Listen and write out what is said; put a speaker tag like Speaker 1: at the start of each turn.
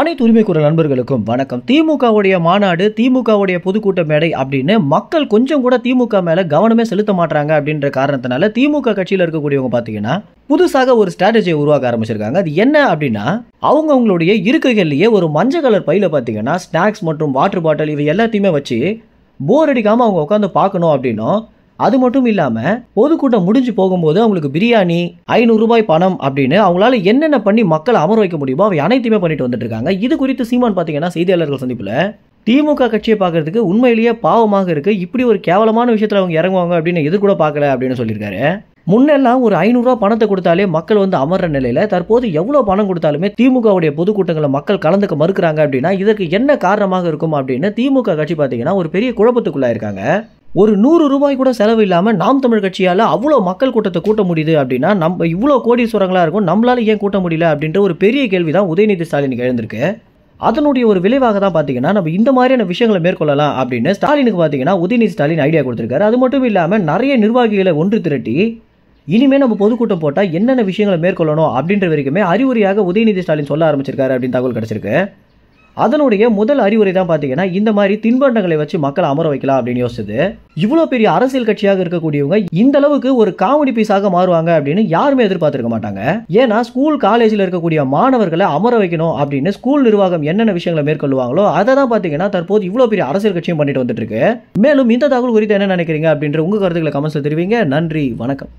Speaker 1: அனைத்து உரிமை குரல் நண்பர்களுக்கும் வணக்கம். திமுகவுடைய மாநாடு, திமுகவுடைய பொதுக்கூட்ட மேடை அப்படின்னு மக்கள் கொஞ்சம் கூட திமுக மேல கவனமே செலுத்த மாட்டாங்க அப்படின்ற காரணத்தினால திமுக கட்சியில் இருக்கக்கூடியவங்க பாத்தீங்கன்னா புதுசாக ஒரு ஸ்ட்ராட்டஜியை உருவாக்க ஆரம்பிச்சிருக்காங்க. அது என்ன அப்படின்னா, அவங்களுடைய இருக்கைகள்லயே ஒரு மஞ்சள் கலர் பையில பாத்தீங்கன்னா ஸ்நாக்ஸ் மற்றும் வாட்டர் பாட்டில் இவை எல்லாத்தையுமே வச்சு போர் அடிக்காம அவங்க உட்காந்து பார்க்கணும் அப்படின்னும், அது மட்டும் இல்லாம பொதுக்கூட்டம் முடிஞ்சு போகும்போது அவங்களுக்கு பிரியாணி, 500 ரூபாய் பணம் அப்படின்னு அவங்களால என்னென்ன பண்ணி மக்களை அமர வைக்க முடியுமோ அவை அனைத்துமே பண்ணிட்டு வந்துட்டு இருக்காங்க. இது குறித்து சீமான் பாத்தீங்கன்னா செய்தியாளர்கள் சந்திப்புல திமுக கட்சியை பார்க்கறதுக்கு உண்மையிலேயே பாவமாக இருக்கு, இப்படி ஒரு கேவலமான விஷயத்துல அவங்க இறங்குவாங்க அப்படின்னு எதிர்கூட பார்க்கல அப்படின்னு சொல்லியிருக்காரு. முன்னெல்லாம் ஒரு 500 ரூபாய் பணத்தை கொடுத்தாலே மக்கள் வந்து அமர்ற நிலையில தற்போது எவ்வளவு பணம் கொடுத்தாலுமே திமுகவுடைய பொதுக்கூட்டங்களை மக்கள் கலந்துக்க மறுக்கிறாங்க அப்படின்னா இதற்கு என்ன காரணமாக இருக்கும் அப்படின்னு திமுக கட்சி பாத்தீங்கன்னா ஒரு பெரிய குழப்பத்துக்குள்ளா இருக்காங்க. ஒரு 100 ரூபாய் கூட செலவு இல்லாம நாம் தமிழ் கட்சியால அவ்வளோ மக்கள் கூட்டத்தை கூட்ட முடியுது அப்படின்னா நம்ம இவ்வளோ கோடீஸ்வரங்களா இருக்கும், நம்மளால ஏன் கூட்ட முடியல அப்படின்ற ஒரு பெரிய கேள்விதான் உதயநிதி ஸ்டாலினுக்கு எழுந்திருக்கு. அதனுடைய ஒரு விளைவாக தான் பாத்தீங்கன்னா நம்ம இந்த மாதிரியான விஷயங்களை மேற்கொள்ளலாம் அப்படின்னு ஸ்டாலினுக்கு பாத்தீங்கன்னா உதயநிதி ஸ்டாலின் ஐடியா கொடுத்திருக்காரு. அது மட்டும் இல்லாம நிறைய நிர்வாகிகளை ஒன்று திரட்டி இனிமே நம்ம பொதுக்கூட்டம் போட்டா என்னென்ன விஷயங்களை மேற்கொள்ளணும் அப்படின்ற வரைக்குமே அறிவுரையாக உதயநிதி ஸ்டாலின் சொல்ல ஆரம்பிச்சிருக்காரு அப்படின்னு தகவல் கிடைச்சிருக்கு. அதனுடைய முதல் அறிவுரை தான் பாத்தீங்கன்னா இந்த மாதிரி தின்பண்டங்களை வச்சு மக்களை அமர வைக்கலாம் அப்படின்னு யோசிச்சது. இவ்வளவு பெரிய அரசியல் கட்சியாக இருக்கக்கூடியவங்க இந்த அளவுக்கு ஒரு காமெடி பீஸாக மாறுவாங்க அப்படின்னு யாருமே எதிர்பார்த்திருக்க மாட்டாங்க. ஏன்னா ஸ்கூல் காலேஜில் இருக்கக்கூடிய மாணவர்களை அமர வைக்கணும் அப்படின்னு ஸ்கூல் நிர்வாகம் என்னென்ன விஷயங்களை மேற்கொள்வாங்களோ அதை தான் பாத்தீங்கன்னா தற்போது இவ்வளவு பெரிய அரசியல் கட்சியும் பண்ணிட்டு வந்துட்டு இருக்கு. மேலும் இந்த தகவல் குறித்து என்ன நினைக்கிறீங்க அப்படின்ற உங்க கருத்துக்களை கமெண்ட்ஸ்ல தெரிவிங்க. நன்றி, வணக்கம்.